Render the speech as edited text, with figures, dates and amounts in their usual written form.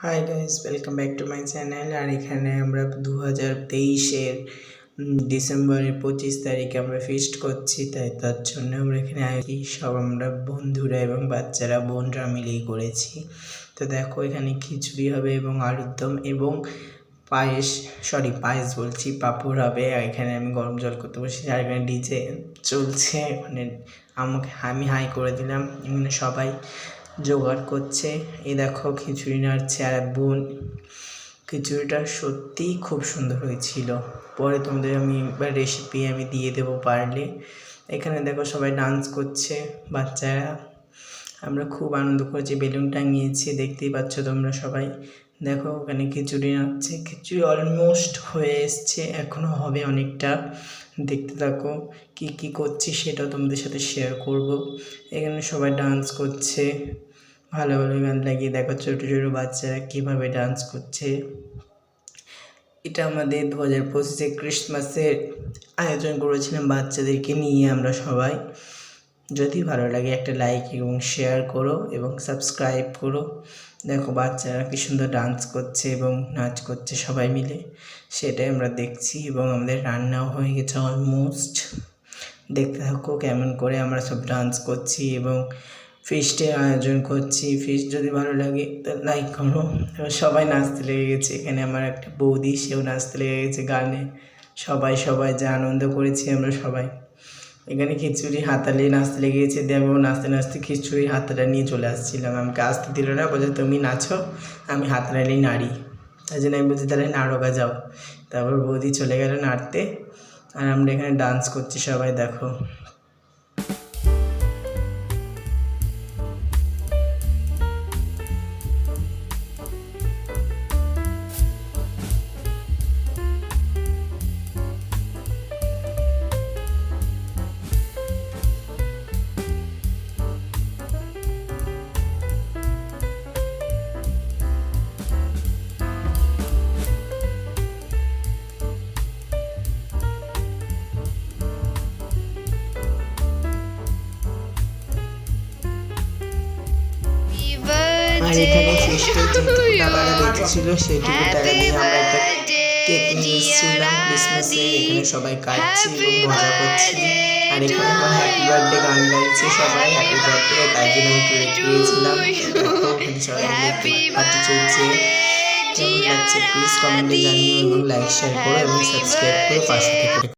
High guys, welcome back to my channel. আর এখানে আমরা 2023-এর ডিসেম্বরের 25 তারিখে আমরা ফিস্ট করছি, তাই তার জন্য আমরা এখানে সব আমরা বন্ধুরা এবং বাচ্চারা বোনরা মিলেই করেছি। তো দেখো, এখানে খিচুড়ি হবে এবং আলুর দম এবং পায়েস বলছি, পাঁপড় হবে। আর এখানে আমি গরম জল করতে বসেছি, আর এখানে ডিজে চলছে। মানে আমি হাই করে দিলাম, এখানে সবাই জোগাড় করছে। এই দেখো, খিচুড়ি নাড়ছে আর বোন। খিচুড়িটা সত্যিই খুব সুন্দর হয়েছিল। পরে তোমাদের আমি একবার রেসিপি দিয়ে দেবো পারলে। এখানে দেখো সবাই ডান্স করছে, বাচ্চারা। আমরা খুব আনন্দ করেছি, বেলুন টাঙিয়েছি, দেখতেই পাচ্ছ তোমরা সবাই। দেখো ওখানে খিচুড়ি নাড়ছে, খিচুড়ি অলমোস্ট হয়ে এসছে, এখনও হবে অনেকটা। দেখতে থাকো, কি করছি সেটাও তোমাদের সাথে শেয়ার করব। এখানে সবাই ডান্স করছে, ভালো ভালো গান লাগিয়ে। দেখো ছোটো ছোটো বাচ্চারা কীভাবে ডান্স করছে। এটা আমাদের 2025-এ ক্রিসমাসের আয়োজন করেছিলাম বাচ্চাদেরকে নিয়ে আমরা সবাই। যদি ভালো লাগে একটা লাইক এবং শেয়ার করো এবং সাবস্ক্রাইব করো। দেখো বাচ্চারা কী সুন্দর ডান্স করছে এবং নাচ করছে সবাই মিলে, সেটাই আমরা দেখছি। এবং আমাদের রান্নাও হয়ে গেছে অলমোস্ট। দেখতে থাকো কেমন করে আমরা সব ডান্স করছি এবং ফিস্টের আয়োজন করছি। ফিস্ট যদি ভালো লাগে তো লাইক করো। সবাই নাচতে লেগে গেছে, এখানে আমার একটা বৌদি, সেও নাচতে লেগে গেছে গানে। সবাই যা আনন্দ করেছি আমরা সবাই। এখানে খিচুড়ি হাতালে নাচতে লেগে গেছে। দেখো নাচতে নাচতে খিচুড়ি হাতাটা নিয়ে চলে আসছিলাম, আমাকে আসতে দিল না, বলছে তুমি নাচো, আমি হাতড়ালেই নাড়ি। তাই জন্য আমি বলছি তাহলে নাড়োগা যাও। তারপর বৌদি চলে গেল নাড়তে, আর আমরা এখানে ডান্স করছি সবাই। দেখো আর এখানে ফিস্টের যেটুকু টাকাটা বেঁচেছিল সেটুকু টাকা নিয়ে আমরা একটা কেক নিয়ে এসেছিলাম ক্রিসমাসে। এখানে সবাই কাটছি এবং মজা করছি। আর এখানে আমার হ্যাপি বার্থডে গান গাইছে সবাই, হ্যাপি বার্থডে, তাই জন্য আমি একটু রেখে গিয়েছিলাম। ওখানে সবাই পার্টি চলছে। কেমন লাগছে প্লিজ কমেন্টে জানিও এবং লাইক শেয়ার করো এবং সাবস্ক্রাইব করে পাশে থেকে